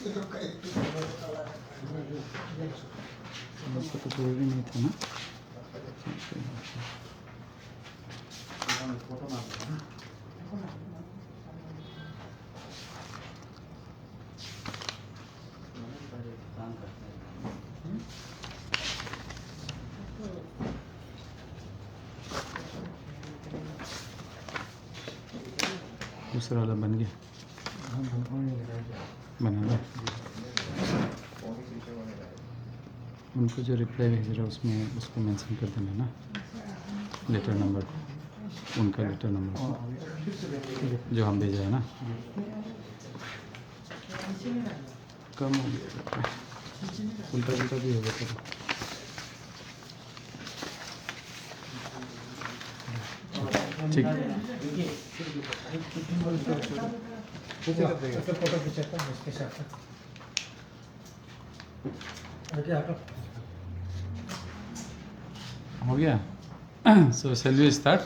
इसको तो जरूरी नहीं था ना। दूसरा वाला बन गया, बना लो। उनको जो रिप्लाई भेज रहा है उसमें उसको मेंशन कर देना ना, लेटर नंबर, उनका लेटर नंबर जो हम भेजा है ना। कम हो गया, उल्टा उल्टा भी हो गया था। ठीक हो गया। So shall we start?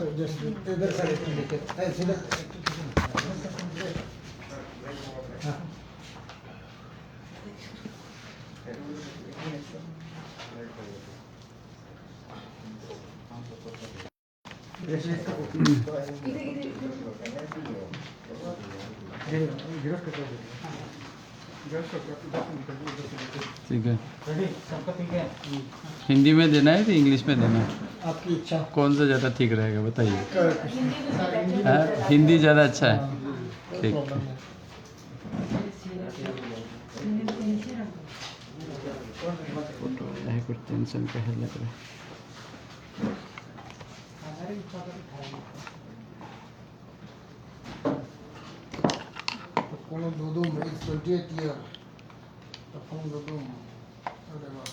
ठीक है। हिंदी में देना है कि इंग्लिश में देना है? आपकी इच्छा। कौन सा ज़्यादा ठीक रहेगा बताइए। हिंदी ज़्यादा अच्छा है, ठीक है। फोटो है कुछ टेंशन का है लग रहा है। कोनो दो इट्स 28 ईयर तो फोन दो अरे बाप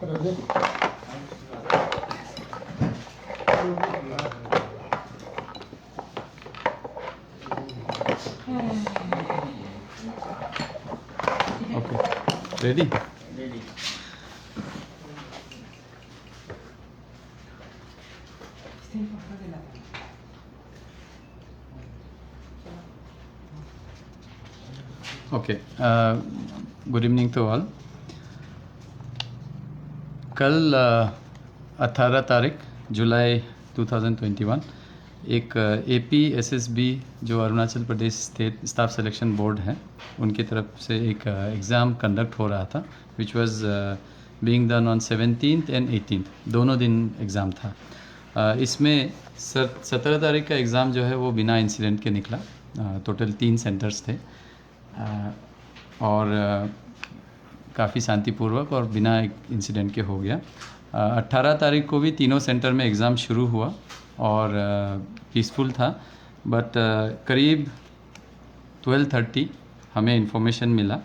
रे okay, ready? Okay, good evening to all. कल 18 तारीख जुलाई 2021 एक APSSB जो Arunachal Pradesh state staff selection board है उनकी तरफ से एक एग्ज़ाम कंडक्ट हो रहा था, which was being done on 17th and 18th, दोनों दिन एग्ज़ाम था। इसमें 17 तारीख का एग्ज़ाम जो है वो बिना इंसिडेंट के निकला। टोटल 3 सेंटर्स थे और काफ़ी शांतिपूर्वक और बिना इंसिडेंट के हो गया। 18 तारीख को भी तीनों सेंटर में एग्ज़ाम शुरू हुआ और पीसफुल था, बट करीब 12:30 हमें इन्फॉर्मेशन मिला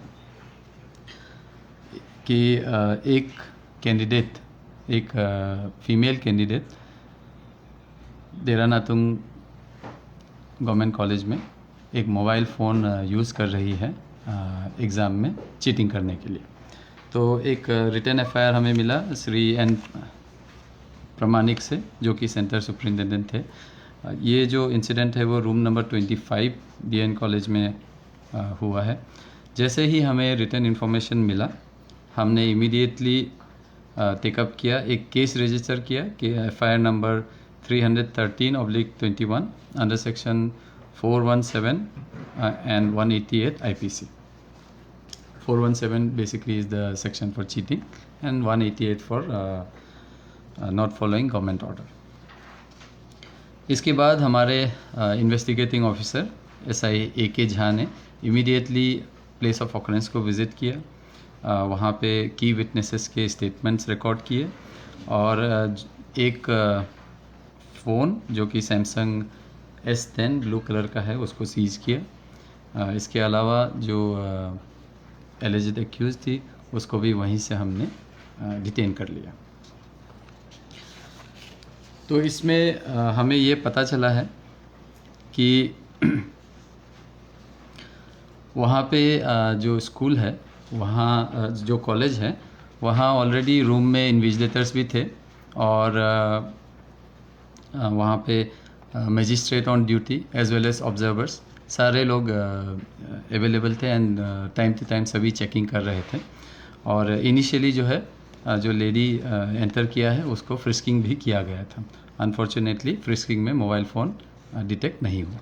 कि एक कैंडिडेट, एक फीमेल कैंडिडेट देरानातुंग गवर्नमेंट कॉलेज में एक मोबाइल फ़ोन यूज़ कर रही है एग्ज़ाम में चीटिंग करने के लिए। तो एक रिटन FIR हमें मिला श्री N प्रमाणिक से, जो कि सेंटर सुपरिटेंडेंट थे। ये जो इंसिडेंट है वो रूम नंबर 25 DN कॉलेज में हुआ है। जैसे ही हमें रिटन इन्फॉर्मेशन मिला हमने इमीडिएटली टेकअप किया, एक केस रजिस्टर किया कि FIR number 313/21 under section 417 and 188 IPC. 417 basically is the section for cheating and 188 for not following government order. इसके बाद हमारे investigating officer SI AK Jha ने इमीडिएटली प्लेस ऑफ ऑकरेंस को विज़िट किया, वहाँ पे की विटनेसेस के स्टेटमेंट्स रिकॉर्ड किए और एक फ़ोन जो कि सैमसंग S10 ब्लू कलर का है उसको सीज़ किया। इसके अलावा जो एलिजिड एक्यूज़ थी उसको भी वहीं से हमने डिटेन कर लिया। तो इसमें हमें ये पता चला है कि वहाँ पे जो स्कूल है, वहाँ जो कॉलेज है, वहाँ ऑलरेडी रूम में इन्विजिलेटर्स भी थे और वहाँ पे magistrate on duty as well as observers सारे लोग अवेलेबल थे एंड टाइम टू टाइम सभी चेकिंग कर रहे थे। और इनिशियली जो है जो लेडी एंटर किया है उसको फ्रिस्किंग भी किया गया था। अनफॉर्चुनेटली फ्रिस्किंग में मोबाइल फ़ोन डिटेक्ट नहीं हुआ।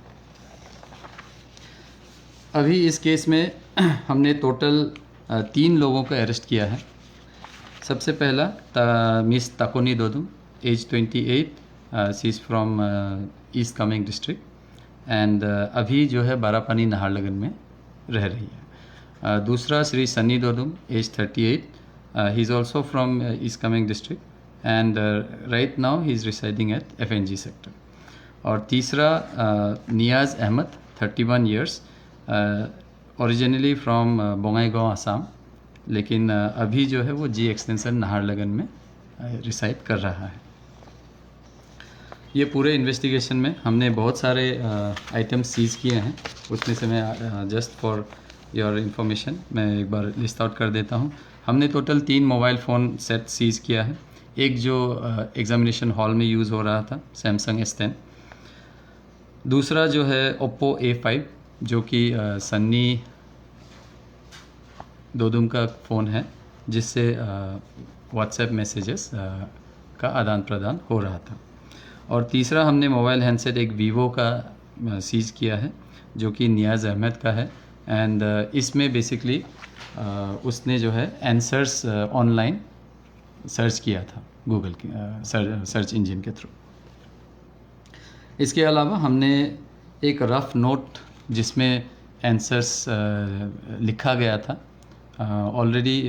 अभी इस केस में हमने टोटल 3 लोगों को अरेस्ट किया है। सबसे पहला miss Takoni Dodum, age 28, she is from east Kameng district and अभी जो है बारापानी नाहरलगुन में रह रही है। दूसरा Shri Sunny Dodum, age 38, he is also from east Kameng district and right now he is residing at FNG sector. और तीसरा Niyaz Ahmed, 31 years, originally from Bongaigaon Assam, लेकिन अभी जो है वो जी एक्सटेंशन नाहरलगुन में रिसाइड कर रहा है। ये पूरे इन्वेस्टिगेशन में हमने बहुत सारे आइटम्स सीज़ किए हैं। उसमें से मैं जस्ट फॉर योर इंफॉर्मेशन मैं एक बार लिस्ट आउट कर देता हूँ। हमने total 3 mobile phone set seize किया है। एक जो एग्ज़ामिनेशन हॉल में यूज़ हो रहा था, सैमसंग S10। दूसरा जो है ओप्पो A5, जो कि सन्नी दोदुम का फ़ोन है, जिससे व्हाट्सएप मैसेजेस का आदान प्रदान हो रहा था। और तीसरा हमने मोबाइल हैंडसेट एक वीवो का सीज़ किया है, जो कि नियाज़ अहमद का है एंड इसमें बेसिकली उसने जो है आंसर्स ऑनलाइन सर्च किया था गूगल की सर्च इंजन के थ्रू। इसके अलावा हमने एक रफ़ नोट जिसमें आंसर्स लिखा गया था, ऑलरेडी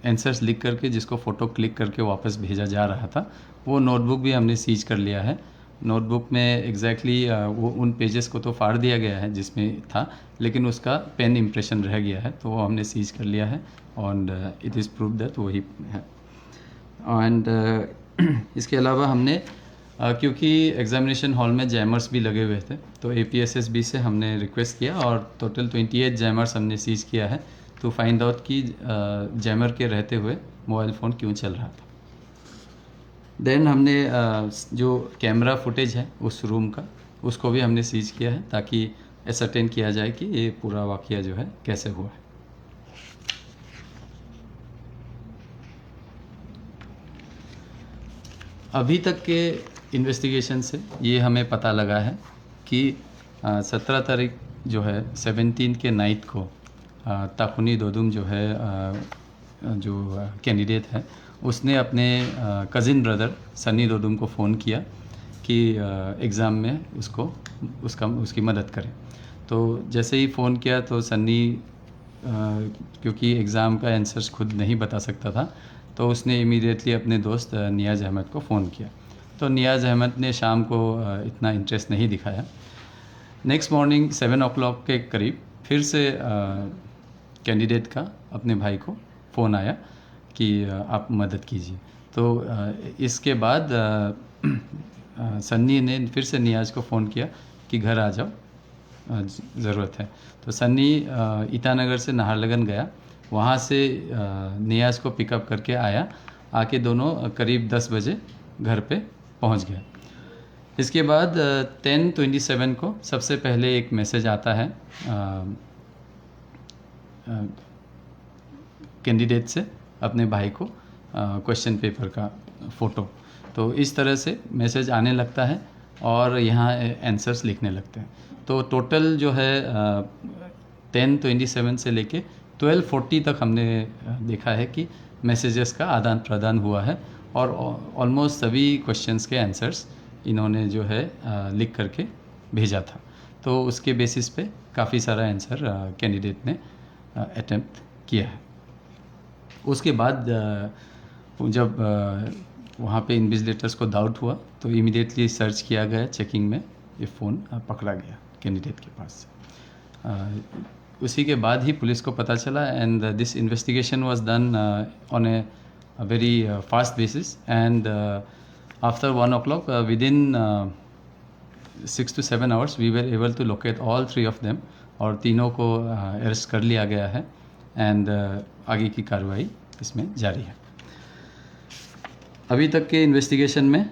आंसर्स लिख करके जिसको फ़ोटो क्लिक करके वापस भेजा जा रहा था, वो नोटबुक भी हमने सीज कर लिया है। नोटबुक में एग्जैक्टली वो उन पेजेस को तो फाड़ दिया गया है जिसमें था, लेकिन उसका पेन इम्प्रेशन रह गया है, तो वो हमने सीज कर लिया है और इट इज़ प्रूव दैट वही है। एंड इसके अलावा हमने क्योंकि एग्ज़ामिनेशन हॉल में जैमर्स भी लगे हुए थे, तो APSSB से हमने रिक्वेस्ट किया और टोटल 28 जैमर्स हमने सीज किया है टू फाइंड आउट कि जैमर के रहते हुए मोबाइल फ़ोन क्यों चल रहा था। देन हमने जो कैमरा फुटेज है उस रूम का, उसको भी हमने सीज किया है ताकि एसर्टेन किया जाए कि ये पूरा वाक़या जो है कैसे हुआ है। अभी तक के इन्वेस्टिगेशन से ये हमें पता लगा है कि 17 तारीख जो है 17 के नाइट को ताकुनी दोदुम जो है जो कैंडिडेट है, उसने अपने कज़िन ब्रदर सन्नी दोदुम को फ़ोन किया कि एग्ज़ाम में उसकी मदद करें। तो जैसे ही फ़ोन किया तो सन्नी क्योंकि एग्ज़ाम का आंसर्स खुद नहीं बता सकता था, तो उसने इमीडिएटली अपने दोस्त नियाज़ अहमद को फ़ोन किया। तो नियाज़ अहमद ने शाम को इतना इंटरेस्ट नहीं दिखाया। नेक्स्ट मॉर्निंग 7 o'clock के करीब फिर से कैंडिडेट का अपने भाई को फ़ोन आया कि आप मदद कीजिए। तो इसके बाद सन्नी ने फिर से नियाज़ को फ़ोन किया कि घर आ जाओ, ज़रूरत है। तो सन्नी ईटानगर से नाहरलगुन गया, वहाँ से नियाज़ को पिकअप करके आया, आके दोनों करीब 10 बजे घर पे पहुँच गया। इसके बाद 10:27 को सबसे पहले एक मैसेज आता है कैंडिडेट से अपने भाई को क्वेश्चन पेपर का फ़ोटो। तो इस तरह से मैसेज आने लगता है और यहाँ आंसर्स लिखने लगते हैं। तो टोटल जो है 10:27 से लेके 12:40 तक हमने देखा है कि मैसेजेस का आदान प्रदान हुआ है और ऑलमोस्ट सभी क्वेश्चंस के आंसर्स इन्होंने जो है लिख करके भेजा था। तो उसके बेसिस पे काफ़ी सारा आंसर कैंडिडेट ने अटेम्प्ट किया है। उसके बाद जब वहाँ पे इन्विजिलेटर्स को डाउट हुआ तो इमीडिएटली सर्च किया गया, चेकिंग में ये फ़ोन पकड़ा गया कैंडिडेट के पास से। उसी के बाद ही पुलिस को पता चला and this investigation was done on a very fast basis and after 1 o'clock within 6 to 7 hours we were able to locate all 3 of them और तीनों को अरेस्ट कर लिया गया है एंड आगे की कार्रवाई इसमें जारी है। अभी तक के इन्वेस्टिगेशन में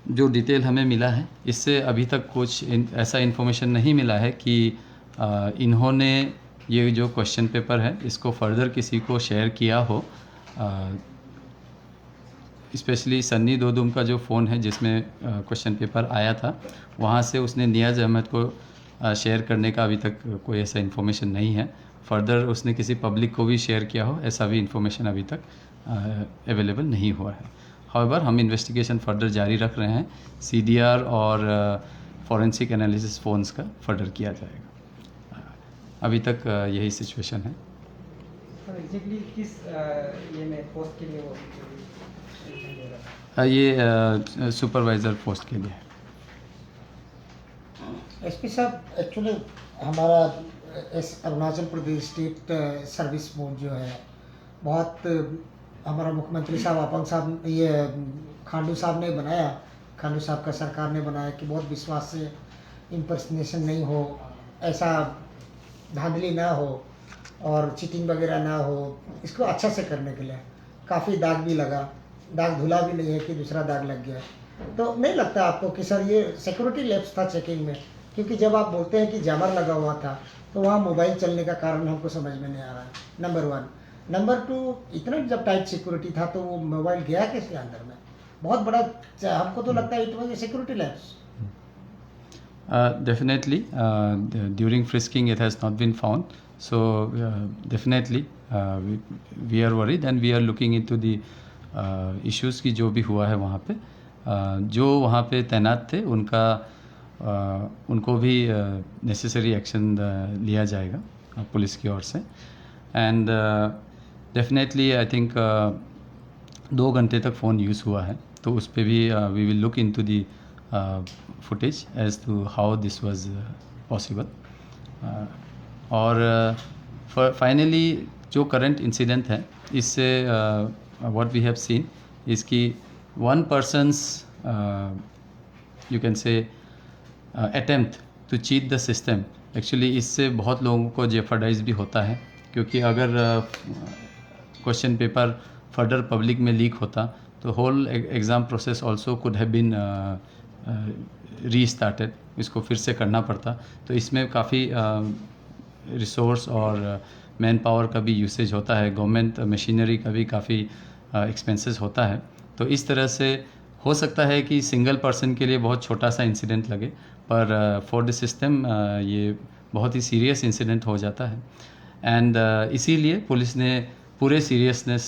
जो डिटेल हमें मिला है इससे अभी तक कुछ ऐसा इन्फॉर्मेशन नहीं मिला है कि इन्होंने ये जो क्वेश्चन पेपर है इसको फर्दर किसी को शेयर किया हो। स्पेशली सन्नी दोदुम का जो फ़ोन है जिसमें क्वेश्चन पेपर आया था, वहाँ से उसने नियाज़ अहमद को शेयर करने का अभी तक कोई ऐसा इन्फॉर्मेशन नहीं है। फर्दर उसने किसी पब्लिक को भी शेयर किया हो ऐसा भी इन्फॉर्मेशन अभी तक अवेलेबल नहीं हुआ है। हाउएवर हम इन्वेस्टिगेशन फर्दर जारी रख रहे हैं। CDR और फॉरेंसिक एनालिसिस फ़ोन्स का फर्दर किया जाएगा। अभी तक यही सिचुएशन है। सर एग्जैक्टली किस ये में पोस्ट के लिए वो ये सुपरवाइज़र पोस्ट के लिए है। एसपी साहब, एक्चुअली हमारा इस Arunachal Pradesh state service board जो है बहुत हमारा मुख्यमंत्री साहब अपंग साहब ये खांडू साहब ने बनाया, खांडू साहब का सरकार ने बनाया कि बहुत विश्वास से इम्पर्सनेशन नहीं हो, ऐसा धांधली ना हो और चीटिंग वगैरह ना हो, इसको अच्छा से करने के लिए काफ़ी दाग भी लगा, दाग धुला भी नहीं है कि दूसरा दाग लग गया। तो नहीं लगता आपको कि सर ये सिक्योरिटी लैप्स था चेकिंग में? क्योंकि जब आप बोलते हैं कि जामर लगा हुआ था तो वहाँ मोबाइल चलने का कारण हमको समझ में नहीं आ रहा है, नंबर 1। नंबर 2, इतना जब टाइट सिक्योरिटी था तो वो मोबाइल गया कैसे अंदर में? बहुत बड़ा, हमको तो लगता है it was a security lapse. Definitely, during frisking it has not been found. So definitely we are worried and we are looking into the issues की जो भी हुआ है वहाँ पे। जो वहाँ पे तैनात थे उनको भी नेसेसरी एक्शन लिया जाएगा पुलिस की ओर से। एंड डेफिनेटली आई थिंक 2 घंटे तक फ़ोन यूज़ हुआ है तो उस पर भी we will look into the footage as to how this was possible. और फाइनली जो करंट इंसिडेंट है इससे what we have seen is कि one person's you can say attempt to cheat the system, actually इससे बहुत लोगों को जेफर्डाइज भी होता है। क्योंकि अगर क्वेश्चन पेपर फर्दर पब्लिक में लीक होता तो whole exam process also could have been restarted, इसको फिर से करना पड़ता। तो इसमें काफ़ी रिसोर्स और मैन पावर का भी यूसेज होता है, गवर्नमेंट मशीनरी का भी काफ़ी एक्सपेंसेस होता है। तो इस तरह से हो सकता है कि सिंगल पर्सन के लिए बहुत छोटा सा इंसिडेंट लगे, पर फॉर द सिस्टम ये बहुत ही सीरियस इंसिडेंट हो जाता है। एंड इसीलिए पुलिस ने पूरे सीरियसनेस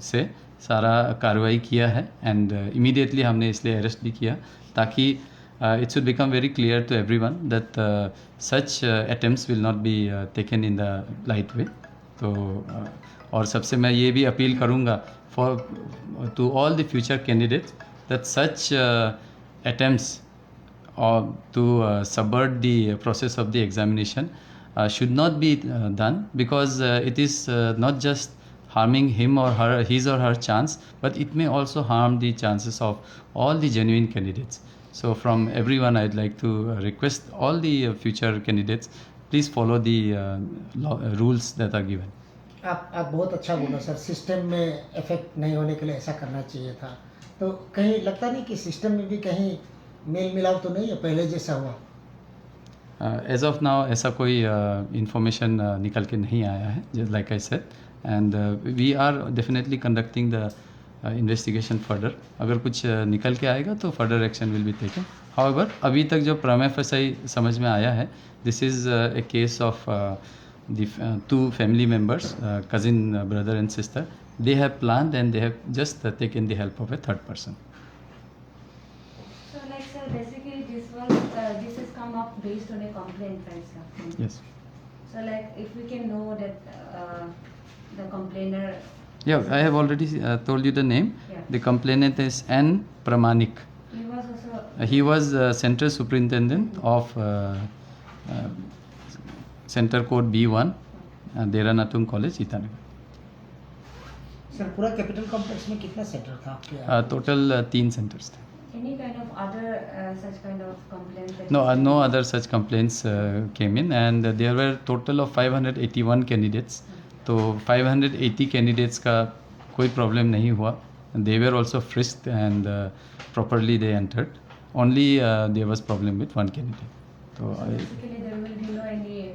से सारा कार्रवाई किया है एंड इमीडिएटली हमने इसलिए अरेस्ट भी किया ताकि it should become very clear to everyone that such attempts will not be taken in the light way. तो और सबसे मैं ये भी अपील करूँगा to all the future candidates that such attempts to subvert the process of the examination should not be done, because it is not just harming him or her, his or her chance, but it may also harm the chances of all the genuine candidates. So from everyone I'd like to request all the future candidates, please follow the rules that are given. आप बहुत अच्छा बोला sir, system में effect नहीं होने के लिए ऐसा करना चाहिए था। तो कहीं लगता नहीं कि सिस्टम में भी कहीं मेल मिलाप तो नहीं है पहले जैसा हुआ? एज ऑफ नाउ ऐसा कोई इंफॉर्मेशन निकल के नहीं आया है, just like I said, and we are definitely conducting the investigation further. अगर कुछ निकल के आएगा तो further action will be taken. However अभी तक जो प्रमा फसाई समझ में आया है, this is a case of the 2 family members, cousin brother and sister. They have planned and they have just taken the help of a third person. So like sir, basically this has come up based on a complaint, right sir? Yes. So like if we can know that the complainer. Yeah, I have already told you the name. Yeah. The complainant is N. Pramanik. He was also. He was Central Superintendent of Center Code B1, Dera Natung college Itanagar. Sir पूरा capital complex में कितना center था आपके? Total 3 centers थे। Any kind of other such kind of complaints? that No, you no see? other such complaints came in, and there were total of 581 candidates. तो 580 candidates का कोई problem नहीं हुआ, They were also frisked and properly they entered. Only there was problem with one candidate. So So basically, there will be no any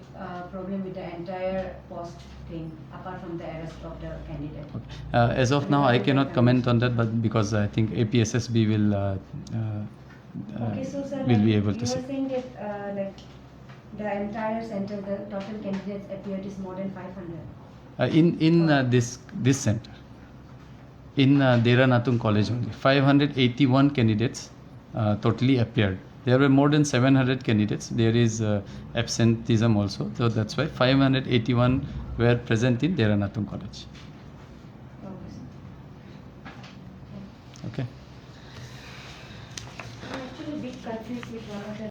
problem with the entire post thing apart from the arrest of the candidate. as of now, I cannot comment on that, but because I think APSSB Okay, so sir, will like, be able to you say. were saying that like the entire center, the total candidates appeared is more than 500. In this center, in Dera Natung College only, 581 candidates totally appeared. There were more than 700 candidates. There is absenteeism also, so that's why 581 were present in Dera Natung College. Okay, sir. Okay. I'm actually a bit confused with one of the